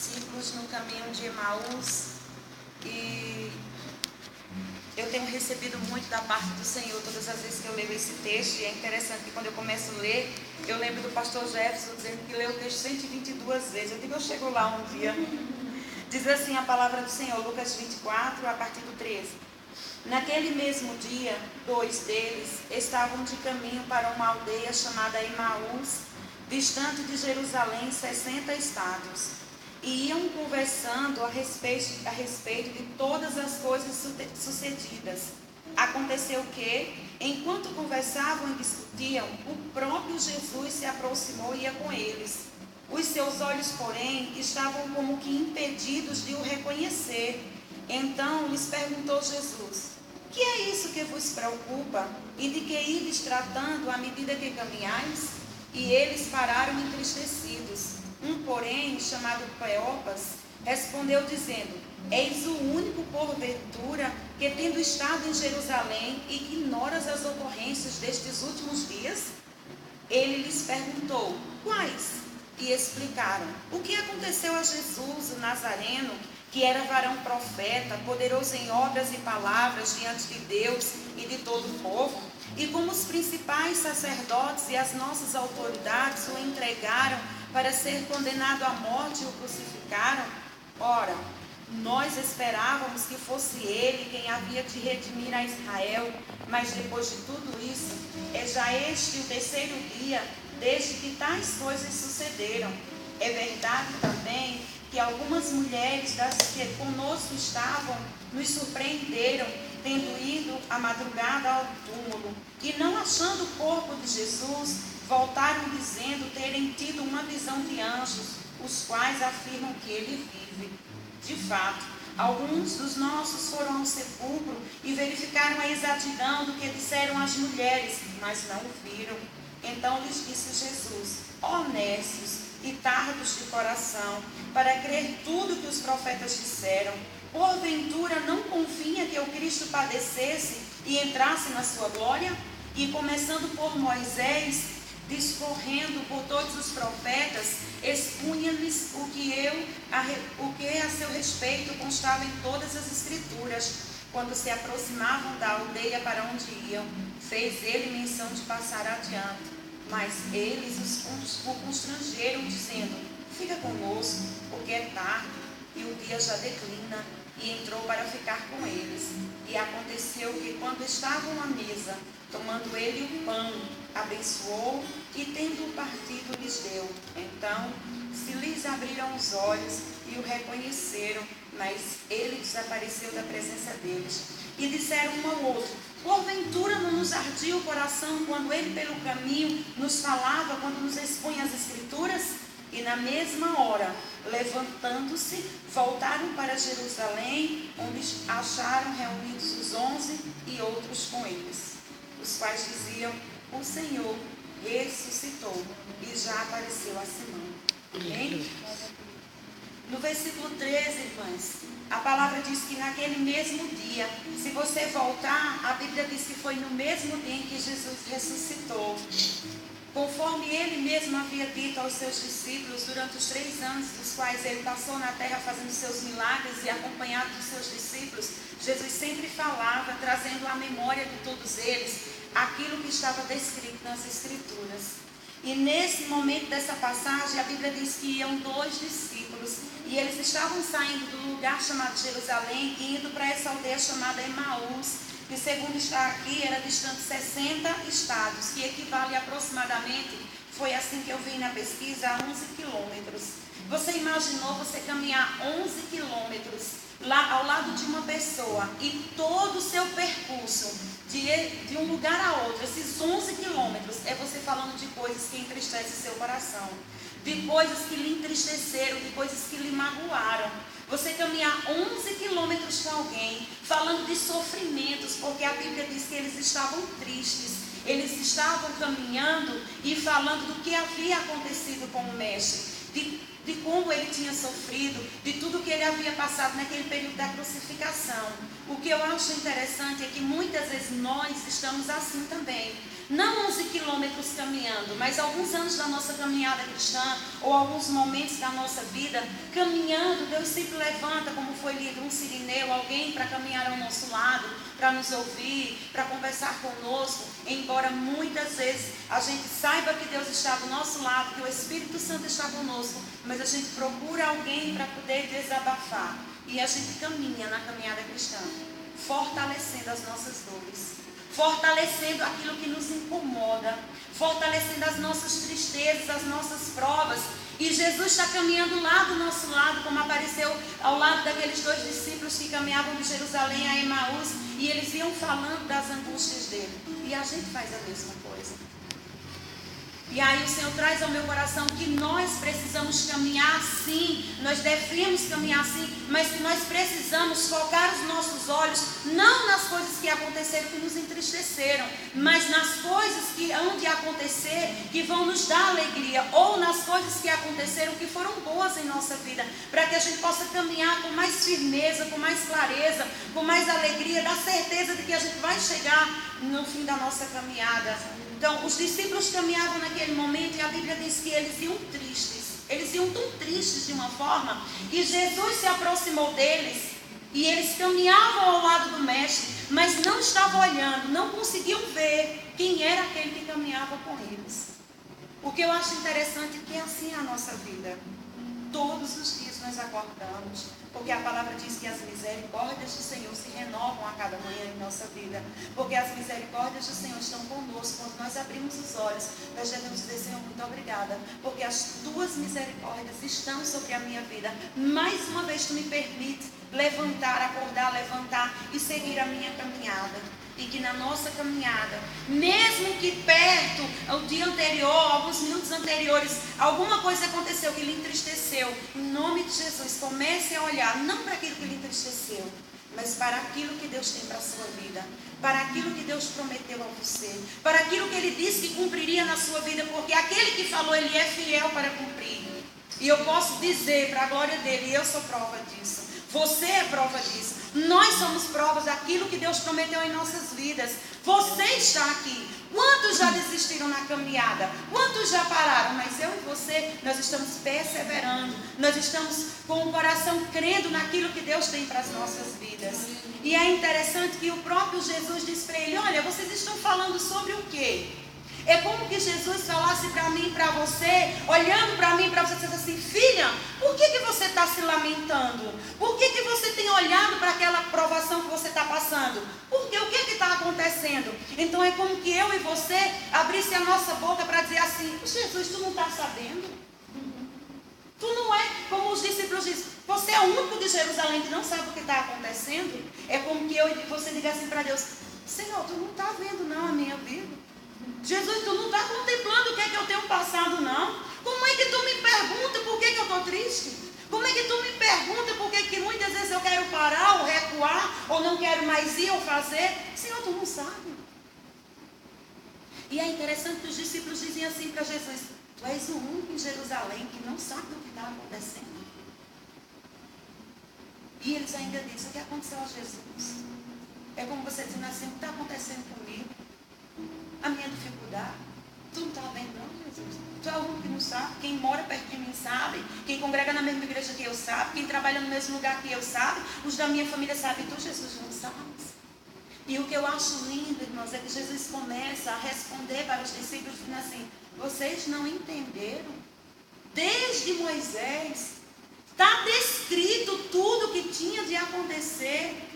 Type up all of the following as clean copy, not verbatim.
discípulos no caminho de Emaús, e eu tenho recebido muito da parte do Senhor todas as vezes que eu leio esse texto. E é interessante que quando eu começo a ler, eu lembro do pastor Jefferson dizendo que leu o texto 122 vezes. Eu digo, eu chego lá um dia. Diz assim a palavra do Senhor, Lucas 24, a partir do 13. Naquele mesmo dia, 2 deles estavam de caminho para uma aldeia chamada Emaús, distante de Jerusalém 60 estados. E iam conversando a respeito de todas as coisas sucedidas. Aconteceu que, enquanto conversavam e discutiam, o próprio Jesus se aproximou e ia com eles. Os seus olhos, porém, estavam como que impedidos de o reconhecer. Então lhes perguntou Jesus: que é isso que vos preocupa? E de que ides tratando à medida que caminhais? E eles pararam entristecidos. Um, porém, chamado Cleopas, respondeu dizendo: eis o único porventura que, tendo estado em Jerusalém, ignoras as ocorrências destes últimos dias? Ele lhes perguntou: quais? E explicaram: o que aconteceu a Jesus, o Nazareno, que era varão profeta, poderoso em obras e palavras diante de Deus e de todo o povo, e como os principais sacerdotes e as nossas autoridades o entregaram para ser condenado à morte e o crucificaram. Ora, nós esperávamos que fosse ele quem havia de redimir a Israel, mas depois de tudo isso, é já este o 3º dia desde que tais coisas sucederam. É verdade também que algumas mulheres das que conosco estavam nos surpreenderam, tendo ido à madrugada ao túmulo, e não achando o corpo de Jesus, voltaram dizendo terem tido uma visão de anjos, os quais afirmam que ele vive. De fato, alguns dos nossos foram ao sepulcro e verificaram a exatidão do que disseram as mulheres, mas não o viram. Então lhes disse Jesus: ó nécios e tardos de coração, para crer tudo que os profetas disseram, porventura não convinha que o Cristo padecesse e entrasse na sua glória? E começando por Moisés, discorrendo por todos os profetas, expunha-lhes o que a seu respeito constava em todas as escrituras. Quando se aproximavam da aldeia para onde iam, fez ele menção de passar adiante. Mas eles o constrangeram, dizendo: fica conosco, porque é tarde e o dia já declina. E entrou para ficar com eles. E aconteceu que, quando estavam à mesa, tomando ele o pão, abençoou e, tendo-o partido, lhes deu. Então se lhes abriram os olhos e o reconheceram, mas ele desapareceu da presença deles. E disseram um ao outro: porventura não nos ardia o coração quando ele pelo caminho nos falava, quando nos expunha as escrituras? E na mesma hora, levantando-se, voltaram para Jerusalém, onde acharam reunidos os 11 e outros com eles, os quais diziam: o Senhor ressuscitou e já apareceu a Simão. Amém? No versículo 13, irmãs, a palavra diz que naquele mesmo dia, se você voltar, a Bíblia diz que foi no mesmo dia em que Jesus ressuscitou. Conforme ele mesmo havia dito aos seus discípulos durante os 3 anos dos quais ele passou na terra fazendo seus milagres e acompanhado dos seus discípulos, Jesus sempre falava, trazendo à memória de todos eles aquilo que estava descrito nas Escrituras. E nesse momento dessa passagem, a Bíblia diz que iam 2 discípulos e eles estavam saindo do lugar chamado Jerusalém e indo para essa aldeia chamada Emaús, que, segundo está aqui, era distante 60 estados, que equivale aproximadamente, foi assim que eu vi na pesquisa, a 11 quilômetros. Você imaginou você caminhar 11 quilômetros lá ao lado de uma pessoa e todo o seu percurso de um lugar a outro, esses 11 quilômetros, é você falando de coisas que entristecem seu coração, de coisas que lhe entristeceram, de coisas que lhe magoaram. Você caminhar 11 quilômetros com alguém, falando de sofrimentos, porque a Bíblia diz que eles estavam tristes, eles estavam caminhando e falando do que havia acontecido com o mestre, de de como ele tinha sofrido, de tudo que ele havia passado naquele período da crucificação. O que eu acho interessante é que muitas vezes nós estamos assim também. Não 11 quilômetros caminhando, mas alguns anos da nossa caminhada cristã, ou alguns momentos da nossa vida, caminhando, Deus sempre levanta, como foi lido, um sirineu, alguém para caminhar ao nosso lado, para nos ouvir, para conversar conosco, embora muitas vezes a gente saiba que Deus está do nosso lado, que o Espírito Santo está conosco, mas a gente procura alguém para poder desabafar. E a gente caminha na caminhada cristã, fortalecendo as nossas dores, fortalecendo aquilo que nos incomoda, fortalecendo as nossas tristezas, as nossas provas. E Jesus está caminhando lá do nosso lado, como apareceu ao lado daqueles 2 discípulos que caminhavam de Jerusalém a Emaús, e eles iam falando das angústias dele. E a gente faz a mesma coisa. E aí o Senhor traz ao meu coração que nós precisamos caminhar assim, nós devemos caminhar assim, mas que nós precisamos focar os nossos olhos não nas coisas que aconteceram, que nos entristeceram, mas nas coisas que hão de acontecer, que vão nos dar alegria, ou nas coisas que aconteceram, que foram boas em nossa vida, para que a gente possa caminhar com mais firmeza, com mais clareza, com mais alegria, da certeza de que a gente vai chegar no fim da nossa caminhada. Então, os discípulos caminhavam naquele momento e a Bíblia diz que eles iam tristes. Eles iam tão tristes de uma forma que Jesus se aproximou deles e eles caminhavam ao lado do mestre, mas não estavam olhando, não conseguiam ver quem era aquele que caminhava com eles. O que eu acho interessante é que é assim a nossa vida. Todos os dias nós acordamos, porque a palavra diz que as misericórdias do Senhor se renovam a cada manhã em nossa vida, porque as misericórdias do Senhor estão conosco. Quando nós abrimos os olhos, nós devemos dizer: Senhor, muito obrigada, porque as tuas misericórdias estão sobre a minha vida. Mais uma vez tu me permite levantar, acordar, levantar e seguir a minha caminhada. E que na nossa caminhada, mesmo que perto, o dia anterior, alguns minutos anteriores, alguma coisa aconteceu que lhe entristeceu, em nome de Jesus, comece a olhar, não para aquilo que lhe entristeceu, mas para aquilo que Deus tem para a sua vida, para aquilo que Deus prometeu a você, para aquilo que Ele disse que cumpriria na sua vida, porque aquele que falou, Ele é fiel para cumprir. E eu posso dizer, para a glória dEle, eu sou prova disso. Você é prova disso. Nós somos provas daquilo que Deus prometeu em nossas vidas. Você está aqui. Quantos já desistiram na caminhada? Quantos já pararam? Mas eu e você, nós estamos perseverando. Nós estamos com o coração crendo naquilo que Deus tem para as nossas vidas. E é interessante que o próprio Jesus disse para ele: olha, vocês estão falando sobre o quê? É como que Jesus falasse para mim e para você, olhando para mim e para você, dizendo assim: filha, por que você está se lamentando? Por que você tem olhado para aquela provação que você está passando? Porque o que está acontecendo? Então é como que eu e você abrisse a nossa boca para dizer assim: Jesus, tu não está sabendo? Tu não é, como os discípulos dizem, você é o único de Jerusalém que não sabe o que está acontecendo? É como que eu e você diga assim para Deus: Senhor, tu não está vendo não a minha vida? Jesus, tu não está contemplando o que é que eu tenho passado, não? Como é que tu me pergunta por que eu estou triste? Como é que tu me pergunta por que muitas vezes eu quero parar ou recuar, ou não quero mais ir ou fazer? Senhor, tu não sabe. E é interessante que os discípulos dizem assim para Jesus: tu és o único em Jerusalém que não sabe o que está acontecendo. E eles ainda dizem: o que aconteceu a Jesus? É como você dizendo assim: o que está acontecendo comigo? A minha dificuldade, tu não está vendo não, Jesus? Tu é o único que não sabe. Quem mora perto de mim sabe, quem congrega na mesma igreja que eu sabe, quem trabalha no mesmo lugar que eu sabe, os da minha família sabem, tu, Jesus, não sabes. E o que eu acho lindo, irmãos, é que Jesus começa a responder para os discípulos dizendo assim: vocês não entenderam? Desde Moisés está descrito tudo o que tinha de acontecer.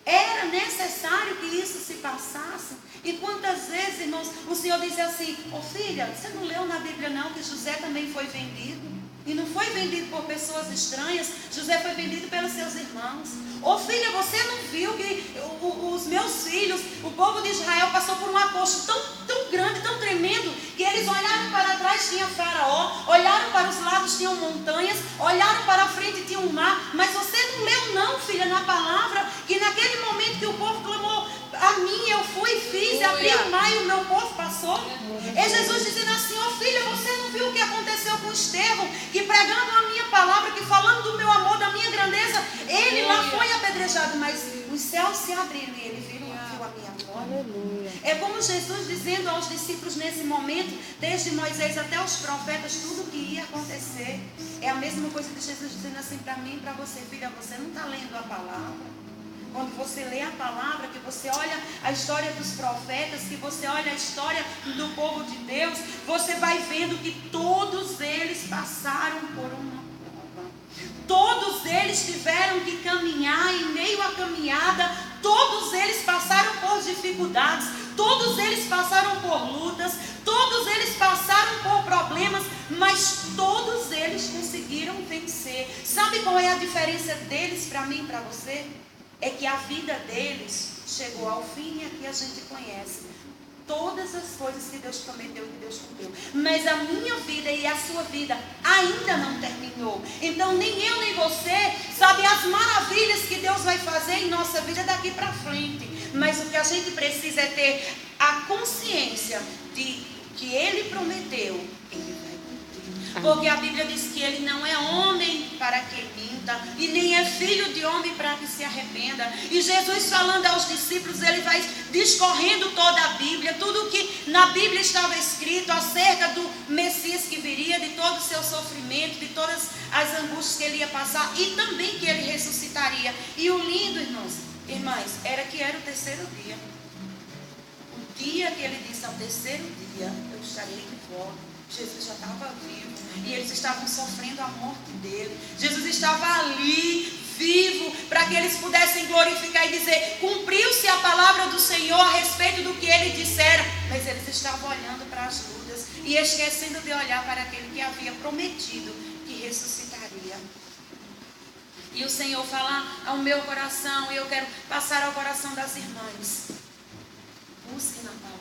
Era necessário que isso se passasse. E quantas vezes, irmãos, o Senhor diz assim: ô filha, você não leu na Bíblia não que José também foi vendido? E não foi vendido por pessoas estranhas, José foi vendido pelos seus irmãos. Ô filha, você não viu que os meus filhos, o povo de Israel passou por um acosto tão grande, tão tremendo, que eles olharam para trás, tinha Faraó, olharam para os lados, tinham montanhas, olharam para a frente, tinha um mar. Mas você não leu não, filha, na palavra, que naquele momento que o povo clamou a mim, eu fui, fiz, abri o mar e o meu povo passou. É Jesus dizendo assim: ó filha, você não viu o que aconteceu com Estevão, que pregando a minha palavra, fechado, mas os céus se abriram e ele viu a minha glória. Aleluia. É como Jesus dizendo aos discípulos nesse momento, desde Moisés até os profetas, tudo o que ia acontecer. É a mesma coisa de Jesus dizendo assim para mim e para você: filha, você não está lendo a palavra. Quando você lê a palavra, que você olha a história dos profetas, que você olha a história do povo de Deus, você vai vendo que todos eles passaram por uma prova. Todos eles tiveram que caminhar em meio à caminhada. Todos eles passaram por dificuldades. Todos eles passaram por lutas. Todos eles passaram por problemas. Mas todos eles conseguiram vencer. Sabe qual é a diferença deles para mim e para você? É que a vida deles chegou ao fim e aqui a gente conhece todas as coisas que Deus prometeu e que Deus cumpriu. Mas a minha vida e a sua vida ainda não terminou. Então nem eu nem você sabe as maravilhas que Deus vai fazer em nossa vida daqui para frente. Mas o que a gente precisa é ter a consciência de que Ele prometeu, Ele vai cumprir. Porque a Bíblia diz que Ele não é homem para que minta, e nem é filho de homem para que se arrependa. E Jesus falando aos discípulos, Ele vai discorrendo toda a Bíblia, tudo que na Bíblia estava escrito acerca do Messias que viria, de todo o seu sofrimento, de todas as angústias que Ele ia passar, e também que Ele ressuscitaria. E o lindo, irmãs, era que era o terceiro dia. O dia que Ele disse: ao terceiro dia eu estarei de volta. Jesus já estava vivo e eles estavam sofrendo a morte dele. Jesus estava ali, vivo, para que eles pudessem glorificar e dizer: cumpriu-se a palavra do Senhor a respeito do que ele dissera. Mas eles estavam olhando para as lutas e esquecendo de olhar para aquele que havia prometido que ressuscitaria. E o Senhor fala ao meu coração, e eu quero passar ao coração das irmãs: busque na palavra.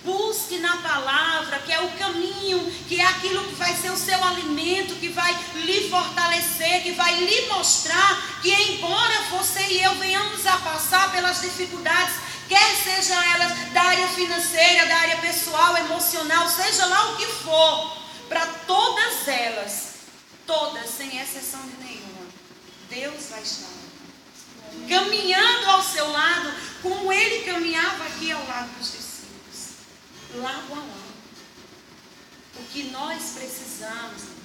Busque na palavra, que é o caminho, que é aquilo que vai ser o seu alimento, que vai lhe fortalecer, que vai lhe mostrar que, embora você e eu venhamos a passar pelas dificuldades, quer sejam elas da área financeira, da área pessoal, emocional, seja lá o que for, para todas elas, todas, sem exceção de nenhuma, Deus vai estar caminhando ao seu lado, como Ele caminhava aqui ao lado dos discípulos. Lado a lado. O que nós precisamos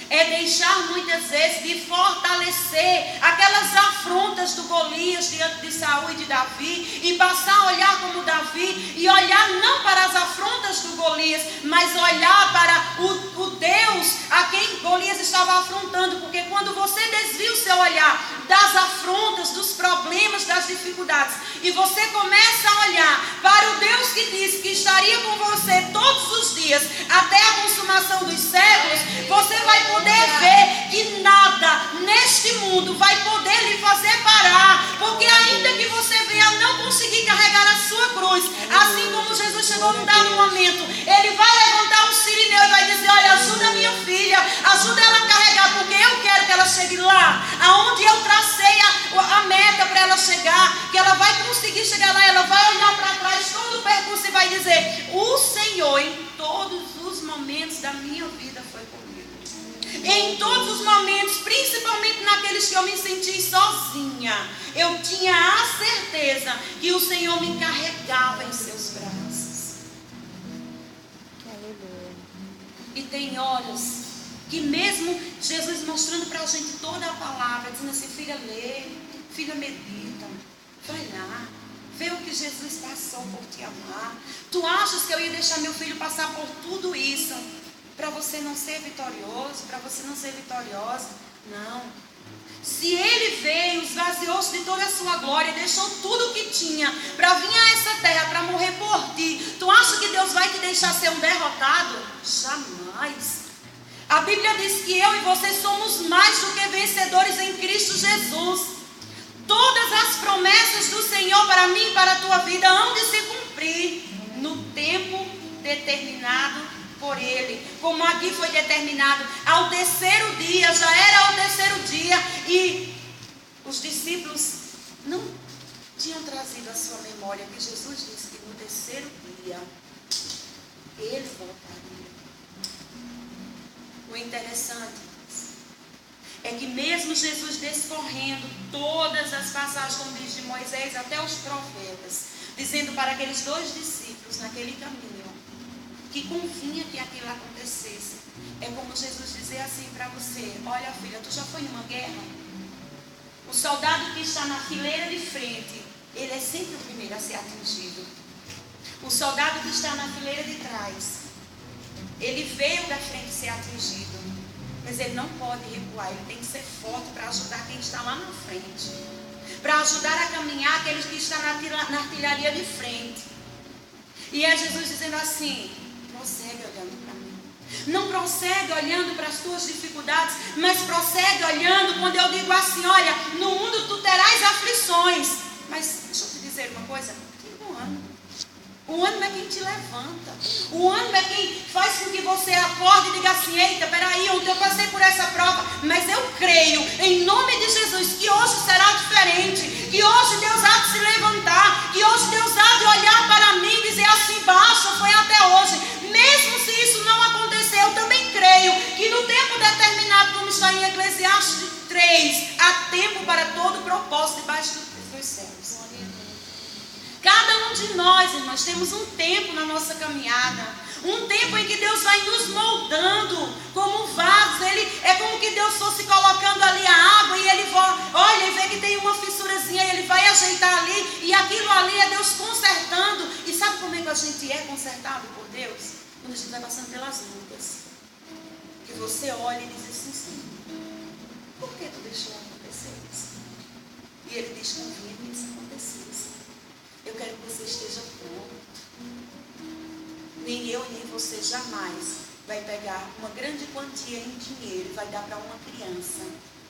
é deixar muitas vezes de fortalecer aquelas afrontas do Golias diante de Saul e de Davi, e passar a olhar como Davi, e olhar não para as afrontas do Golias, mas olhar para o Deus a quem Golias estava afrontando. Porque quando você desvia o seu olhar das afrontas, dos problemas, das dificuldades, e você começa a olhar para o Deus que disse que estaria com você todos os dias até a consumação dos séculos, você vai poder ver que nada neste mundo vai poder lhe fazer parar. Porque ainda que você venha a não conseguir carregar a sua cruz, assim como Jesus chegou num dado momento, Ele vai levantar um sirineu e vai dizer: olha, ajuda minha filha, ajuda ela a carregar, porque eu quero que ela chegue lá, aonde eu tracei a meta para ela chegar, que ela vai conseguir chegar lá. Ela vai olhar para trás todo o percurso e vai dizer: o Senhor em todos os momentos da minha vida foi comigo. Em todos os momentos, principalmente naqueles que eu me senti sozinha, eu tinha a certeza que o Senhor me carregava em seus braços. E tem horas que mesmo Jesus mostrando para a gente toda a palavra, dizendo assim: filha, lê, filha, medita, vai lá, vê o que Jesus passou por te amar. Tu achas que eu ia deixar meu filho passar por tudo isso para você não ser vitorioso, para você não ser vitoriosa? Não. Se Ele veio, esvaziou-se de toda a sua glória, deixou tudo o que tinha para vir a essa terra, para morrer por ti, tu acha que Deus vai te deixar ser um derrotado? Jamais. A Bíblia diz que eu e você somos mais do que vencedores em Cristo Jesus. Todas as promessas do Senhor para mim e para a tua vida hão de se cumprir no tempo determinado por Ele. Como aqui foi determinado ao terceiro dia, já era ao terceiro dia, e os discípulos não tinham trazido à sua memória que Jesus disse que no terceiro dia Ele voltaria. O interessante é que mesmo Jesus descorrendo todas as passagens, como diz, de Moisés até os profetas, dizendo para aqueles 2 discípulos naquele caminho que convinha que aquilo acontecesse, é como Jesus dizer assim para você: olha, filha, tu já foi em uma guerra? O soldado que está na fileira de frente, ele é sempre o primeiro a ser atingido. O soldado que está na fileira de trás, ele veio da frente ser atingido, mas ele não pode recuar, ele tem que ser forte para ajudar quem está lá na frente, para ajudar a caminhar aqueles que estão na artilharia de frente. E é Jesus dizendo assim: prossegue olhando para mim. Não prossegue olhando para as tuas dificuldades, mas prossegue olhando quando eu digo assim: olha, no mundo tu terás aflições, mas deixa eu te dizer uma coisa, tem um ânimo. O ânimo é quem te levanta. O ânimo é quem faz com que você acorde e diga assim: eita, peraí, ontem eu passei por essa prova, mas eu creio, em nome de Jesus, que hoje será diferente, que hoje Deus há de se levantar, que hoje Deus há de olhar para mim e dizer assim: baixa, foi até hoje. Mesmo se isso não acontecer, eu também creio que no tempo determinado, como está em Eclesiastes 3, há tempo para todo propósito debaixo dos céus. Cada um de nós, irmãos, temos um tempo na nossa caminhada, um tempo em que Deus vai nos moldando como vasos. É como que Deus fosse colocando ali a água e ele olha e vê que tem uma fissurazinha e ele vai ajeitar ali, e aquilo ali é Deus consertando. E sabe como é que a gente é consertado por Deus? Quando a gente vai passando pelas lutas, que você olha e diz assim: Senhor, por que tu deixou acontecer isso? E ele diz: convinha que isso acontecesse. Eu quero que você esteja pronto. Nem eu nem você jamais vai pegar uma grande quantia em dinheiro e vai dar para uma criança,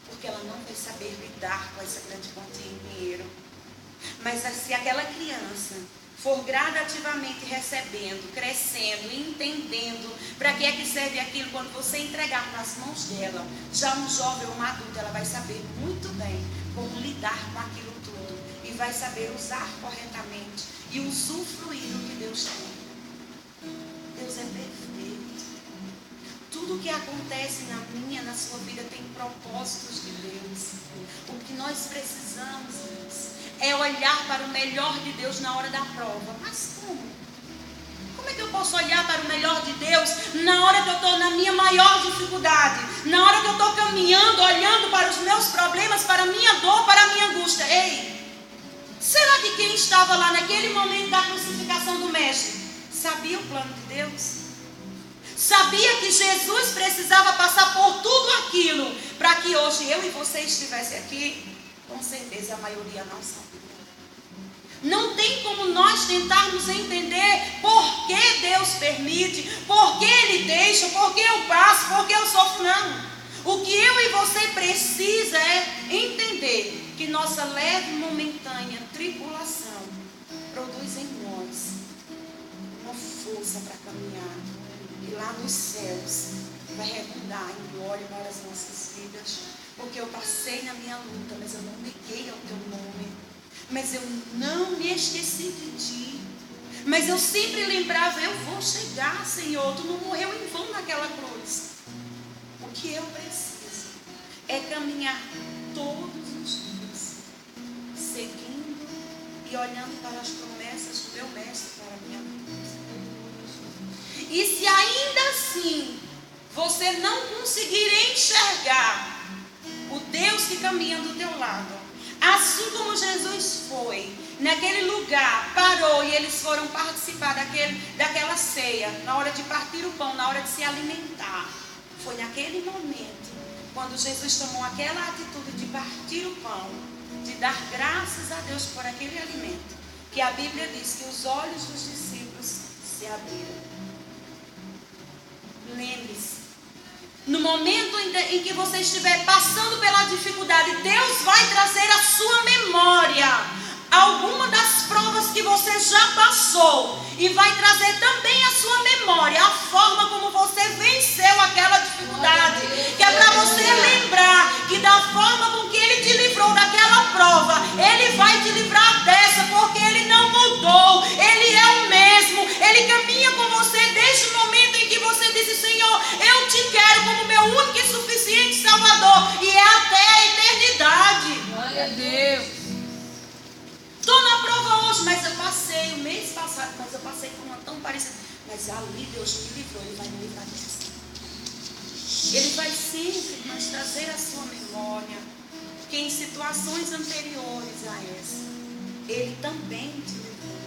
porque ela não vai saber lidar com essa grande quantia em dinheiro. Mas se aquela criança for gradativamente recebendo, crescendo, entendendo para que é que serve aquilo, quando você entregar nas mãos dela, já um jovem ou uma adulta, ela vai saber muito bem como lidar com aquilo tudo e vai saber usar corretamente e usufruir do que Deus tem. Deus é perfeito. Tudo que acontece na minha, na sua vida, tem propósitos de Deus. O que nós precisamos é olhar para o melhor de Deus na hora da prova. Mas como? Como é que eu posso olhar para o melhor de Deus na hora que eu estou na minha maior dificuldade? Na hora que eu estou caminhando, olhando para os meus problemas, para a minha dor, para a minha angústia. Ei, será que quem estava lá naquele momento da crucificação do Mestre sabia o plano de Deus? Sabia que Jesus precisava passar por tudo aquilo para que hoje eu e você estivessem aqui? Com certeza a maioria não sabia. Não tem como nós tentarmos entender por que Deus permite, por que Ele deixa, por que eu passo, por que eu sofro. Não. O que eu e você precisa é entender que nossa leve e momentânea tribulação produz em nós uma força para caminhar. E lá nos céus vai redundar em glória para as nossas vidas. Porque eu passei na minha luta, mas eu não neguei ao teu nome. Mas eu não me esqueci de ti. Mas eu sempre lembrava: eu vou chegar, Senhor. Tu não morreu em vão naquela cruz. O que eu preciso é caminhar todos os dias, seguindo e olhando para as promessas do meu Mestre para a minha vida. E se ainda assim você não conseguir enxergar o Deus que caminha do teu lado, assim como Jesus foi naquele lugar, parou e eles foram participar daquela ceia, na hora de partir o pão, na hora de se alimentar, foi naquele momento, quando Jesus tomou aquela atitude de partir o pão, de dar graças a Deus por aquele alimento, que a Bíblia diz que os olhos dos discípulos se abriram. Lembre-se, no momento em que você estiver passando pela dificuldade, Deus vai trazer à sua memória alguma das provas que você já passou e vai trazer também à sua memória a forma como você venceu aquela dificuldade, que é para você lembrar que da forma com que Ele te livrou daquela prova, Ele vai te livrar dessa, porque Ele não mudou, Ele é o mesmo, Ele caminha com você desde o momento em que você disse: Senhor, eu te quero como meu único e suficiente Salvador. E é hoje, mas eu passei, o mês passado, mas eu passei por uma tão parecida. Mas ali Deus me livrou, Ele vai me livrar dessa. Ele vai sempre mas trazer a sua memória que em situações anteriores a essa, Ele também te livrou.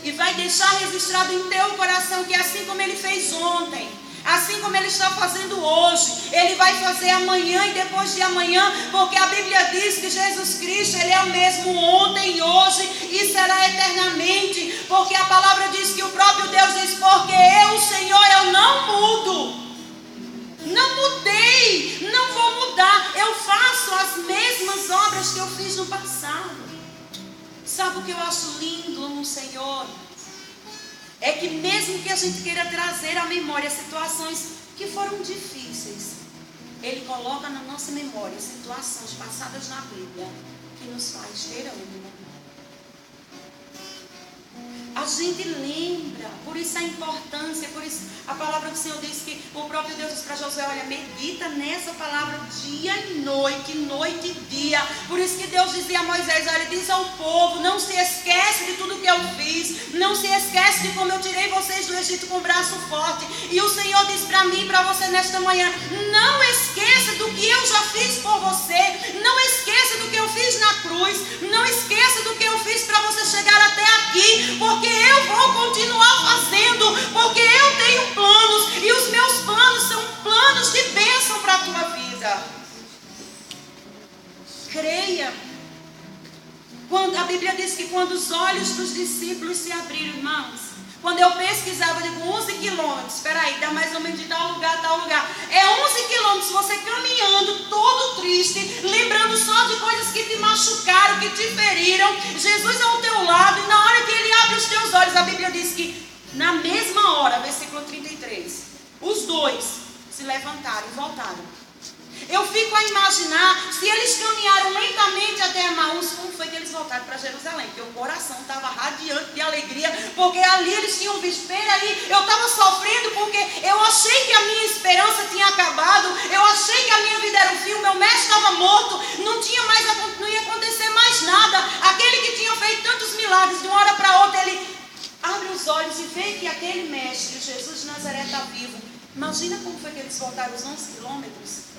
E vai deixar registrado em teu coração que assim como Ele fez ontem, assim como Ele está fazendo hoje, Ele vai fazer amanhã e depois de amanhã, porque a Bíblia diz que Jesus Cristo, Ele é o mesmo ontem, hoje e será eternamente, porque a palavra diz que o próprio Deus diz, porque eu, Senhor, eu não mudo, não mudei, não vou mudar, eu faço as mesmas obras que eu fiz no passado. Sabe o que eu acho lindo no Senhor? É que mesmo que a gente queira trazer à memória situações que foram difíceis, Ele coloca na nossa memória situações passadas na Bíblia que nos faz ter ânimo. A gente lembra, por isso a importância, por isso a palavra do Senhor diz que o próprio Deus diz para Josué, olha, medita nessa palavra dia e noite e dia. Por isso que Deus dizia a Moisés, olha, diz ao povo, não se esquece de tudo que eu fiz, não se esquece de como eu tirei vocês do Egito com o braço forte. E o Senhor diz para mim e para você nesta manhã, não esqueça do que eu já fiz por você, não esqueça do que eu fiz na cruz, não esqueça do que eu fiz para você chegar até aqui, porque eu vou continuar fazendo, porque eu tenho planos, e os meus planos são planos de bênção para a tua vida. Creia. Quando a Bíblia diz que quando os olhos dos discípulos se abriram, irmãos, quando eu pesquisava, eu digo 11 quilômetros, espera aí, dá mais ou menos de tal lugar, é 11 quilômetros, você caminhando, todo triste, lembrando só de coisas que te machucaram, que te feriram, Jesus ao teu lado, e na hora que Ele abre os teus olhos, a Bíblia diz que na mesma hora, versículo 33, os dois se levantaram e voltaram. Eu fico a imaginar, se eles caminharam lentamente até Emaús, como foi que eles voltaram para Jerusalém? Porque o coração estava radiante de alegria, porque ali eles tinham visto, peraí, eu estava sofrendo porque eu achei que a minha esperança tinha acabado, eu achei que a minha vida era um fim, meu mestre estava morto, não ia acontecer mais nada. Aquele que tinha feito tantos milagres, de uma hora para outra, ele abre os olhos e vê que aquele mestre, Jesus de Nazaré, está vivo. Imagina como foi que eles voltaram os 11 quilômetros.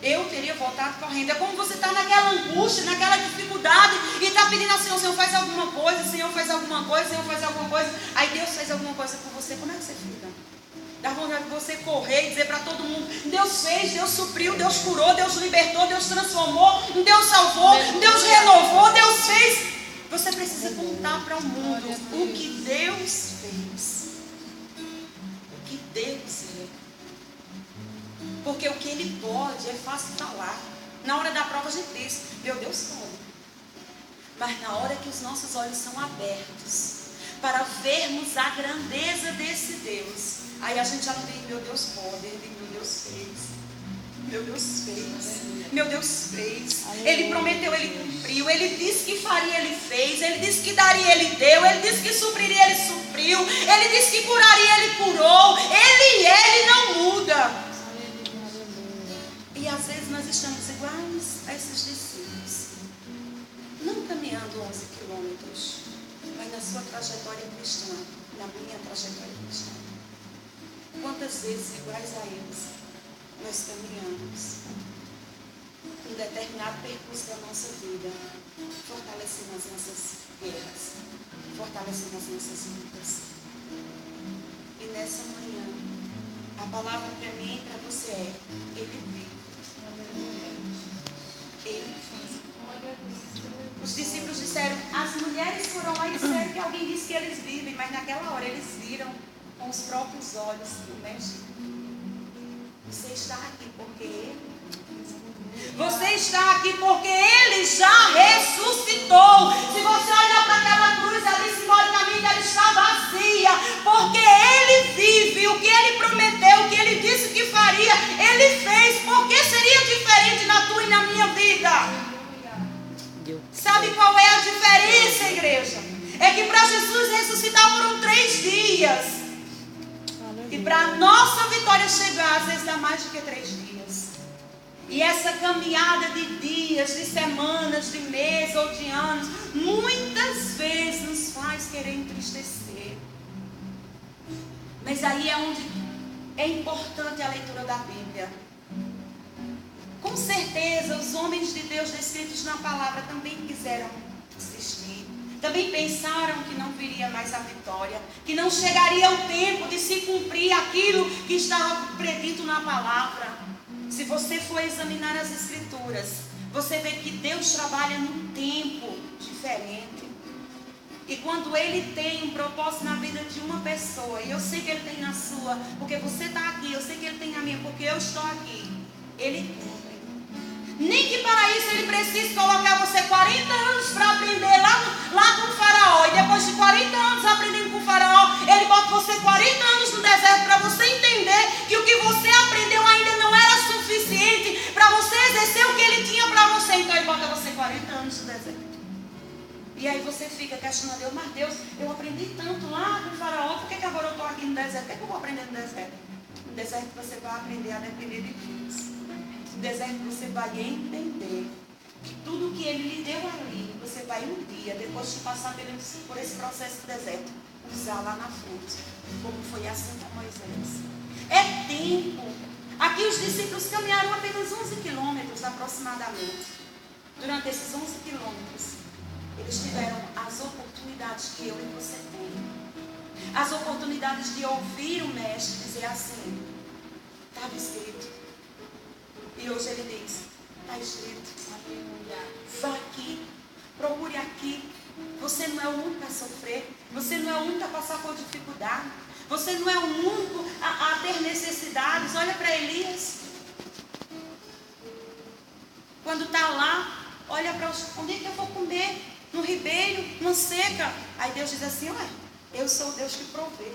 Eu teria voltado correndo. É como você está naquela angústia, naquela dificuldade e está pedindo assim, Senhor, faz alguma coisa, Senhor, faz alguma coisa, Senhor, faz alguma coisa. Aí Deus faz alguma coisa por você. Como é que você fica? Dá vontade de você correr e dizer para todo mundo, Deus fez, Deus supriu, Deus curou, Deus libertou, Deus transformou, Deus salvou, Deus renovou, Deus fez. Você precisa contar para o mundo o que Deus fez. O que Deus fez. Porque o que Ele pode é fácil falar. Na hora da prova a gente diz, meu Deus pode. Mas na hora que os nossos olhos são abertos para vermos a grandeza desse Deus, aí a gente já não diz, meu Deus pode, ele diz, meu Deus fez. Meu Deus fez. Meu Deus fez. Ele prometeu, Ele cumpriu. Ele disse que faria, Ele fez. Ele disse que daria, Ele deu. Ele disse que supriria, Ele supriu. Ele disse que curaria, Ele curou. Ele não muda. E às vezes nós estamos iguais a esses discípulos, não caminhando 11 quilômetros, mas na sua trajetória cristã, na minha trajetória cristã. Quantas vezes iguais a eles nós caminhamos um determinado percurso da nossa vida, fortalecendo as nossas guerras, fortalecendo as nossas lutas. E nessa manhã, a palavra para mim e para você é, Ele vive. Ele vive. Os discípulos disseram, as mulheres foram lá e disseram que alguém disse que eles vivem, mas naquela hora eles viram com os próprios olhos o Mestre. Você está aqui porque Ele. Você está aqui porque Ele já ressuscitou. Se você olhar para aquela cruz ali, simbolicamente ela está vazia, porque Ele vive. O que Ele prometeu, o que Ele disse que faria, Ele fez. Por que seria diferente na tua e na minha vida? Sabe qual é a diferença, igreja? É que para Jesus ressuscitar foram 3 dias. E para a nossa vitória chegar, às vezes dá mais do que 3 dias. E essa caminhada de dias, de semanas, de meses ou de anos, muitas vezes nos faz querer entristecer. Mas aí é onde é importante a leitura da Bíblia. Com certeza, os homens de Deus descritos na palavra também quiseram desistir. Também pensaram que não viria mais a vitória, que não chegaria o tempo de se cumprir aquilo que estava predito na palavra. Se você for examinar as Escrituras, você vê que Deus trabalha num tempo diferente. E quando Ele tem um propósito na vida de uma pessoa, e eu sei que Ele tem na sua, porque você está aqui, eu sei que Ele tem na minha, porque eu estou aqui, Ele cumpre. Nem que para isso Ele precise colocar você 40 anos para aprender lá com o faraó, e depois de 40 anos aprendendo com o faraó, Ele bota você 40 anos no deserto para você entender que o que você aprendeu ainda não era suficiente para você exercer o que Ele tinha para você. Então Ele bota você 40 anos no deserto. E aí você fica questionando, Deus, mas Deus, eu aprendi tanto lá com o faraó, por que agora eu estou aqui no deserto? O que eu vou aprender no deserto? No deserto você vai aprender a depender de Deus. No deserto você vai entender que tudo que Ele lhe deu ali, você vai um dia, depois de passar por esse processo do deserto, usar lá na frente, como foi assim com Moisés. É tempo. Aqui os discípulos caminharam apenas 11 quilômetros aproximadamente. Durante esses 11 quilômetros, eles tiveram as oportunidades que eu e você tem. As oportunidades de ouvir o mestre dizer assim, estava escrito. E hoje ele diz, está escrito. Vá aqui, procure aqui. Você não é o único a sofrer. Você não é o único a passar por dificuldade. Você não é o único a ter necessidades. Olha para Elias. Quando está lá, olha para onde é que eu vou comer? No ribeiro, numa seca. Aí Deus diz assim, olha, eu sou o Deus que provê.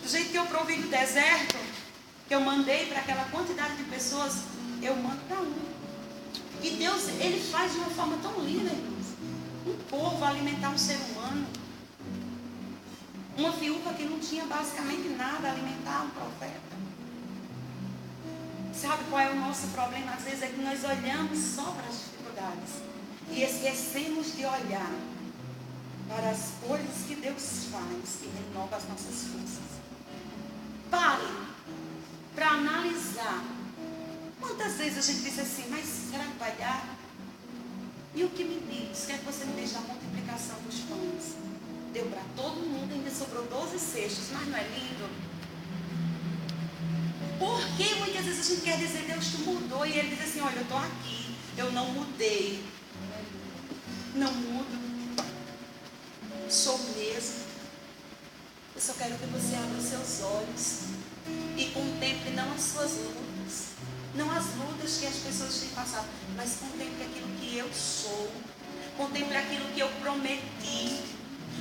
Do jeito que eu provei no deserto, que eu mandei para aquela quantidade de pessoas, eu mando para um. E Deus, Ele faz de uma forma tão linda, irmãos. Um povo alimentar um ser humano. Uma viúva que não tinha basicamente nada a alimentar um profeta. Sabe qual é o nosso problema? Às vezes é que nós olhamos só para as dificuldades e esquecemos de olhar para as coisas que Deus faz e renova as nossas forças. Pare para analisar. Quantas vezes a gente diz assim, mas será que vai dar? E o que me diz? Quer que você me deixe a multiplicação dos pães? Deu para todo mundo, ainda sobrou 12 cestos, mas não é lindo? Porque muitas vezes a gente quer dizer, Deus, tu mudou, e Ele diz assim, olha, eu estou aqui, eu não mudei, não mudo, sou mesmo. Eu só quero que você abra os seus olhos e contemple não as suas lutas, não as lutas que as pessoas têm passado, mas contemple aquilo que eu sou, contemple aquilo que eu prometi,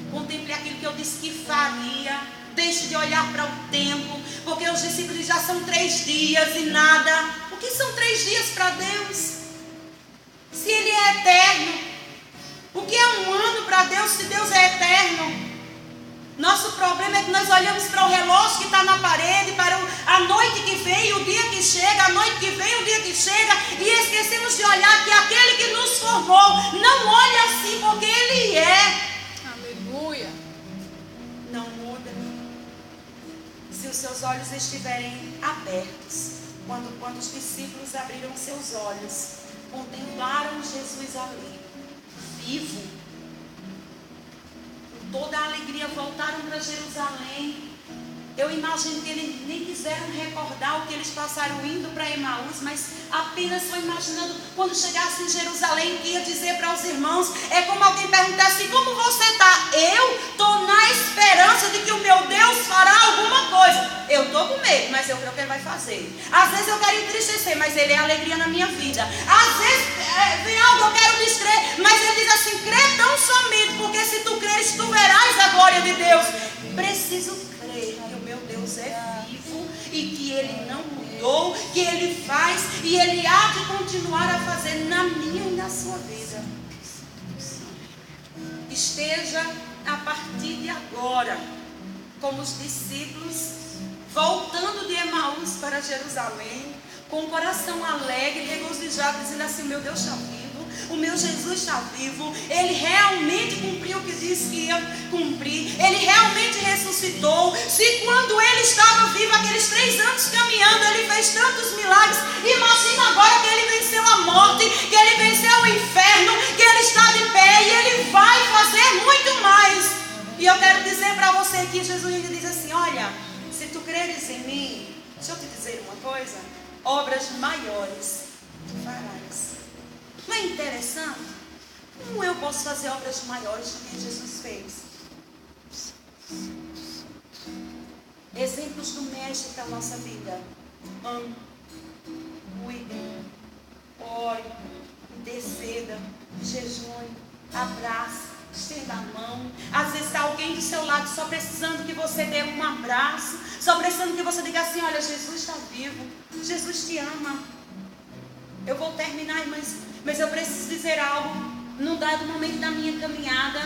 contemple aquilo que eu disse que faria. Deixe de olhar para o tempo, porque os discípulos já são 3 dias e nada. O que são 3 dias para Deus? Se Ele é eterno. O que é um ano para Deus se Deus é eterno? Nosso problema é que nós olhamos para o relógio que está na parede, para a noite que vem, o dia que chega, a noite que vem, o dia que chega, e esquecemos de olhar que aquele que nos formou não olha assim, porque Ele é. Aleluia. Não muda. Se os seus olhos estiverem abertos, quando os discípulos abriram seus olhos, contemplaram Jesus ali, vivo, com toda a alegria, voltaram para Jerusalém. Eu imagino que eles nem quiseram recordar o que eles passaram indo para Emaús, mas apenas foi imaginando quando chegasse em Jerusalém, que ia dizer para os irmãos, é como alguém perguntasse, como você está? Eu estou na esperança de que o meu Deus fará alguma coisa. Eu estou com medo, mas eu creio que Ele vai fazer. Às vezes eu quero entristecer, mas Ele é alegria na minha vida. Às vezes vem algo que eu quero descrer, mas Ele diz assim, crê tão somente, porque se tu creres, tu verás a glória de Deus. Preciso crer que o meu Deus é vivo e que Ele não mudou, que Ele faz e Ele há de continuar a fazer na minha e na sua vida. Esteja a partir de agora, como os discípulos, voltando de Emaús para Jerusalém, com o coração alegre, regozijado regozijava, dizendo assim: meu Deus está vivo, o meu Jesus está vivo, Ele realmente cumpriu o que disse que ia cumprir, Ele realmente ressuscitou. Se quando Ele estava vivo, aqueles 3 anos caminhando, Ele fez tantos milagres, imagina agora que Ele venceu a morte, que Ele venceu o inferno, que Ele está de pé e Ele vai fazer muito mais. E eu quero dizer para você que Jesus ainda diz assim: olha, se tu creres em mim, deixa eu te dizer uma coisa, obras maiores tu farás. Não é interessante? Como eu posso fazer obras maiores do que Jesus fez? Exemplos do Mestre para a nossa vida. Ame, cuide, ore, interceda, jejue, abrace, estenda a mão. Às vezes está alguém do seu lado só precisando que você dê um abraço, só precisando que você diga assim: olha, Jesus está vivo, Jesus te ama. Eu vou terminar, mas eu preciso dizer algo. Num dado momento da minha caminhada,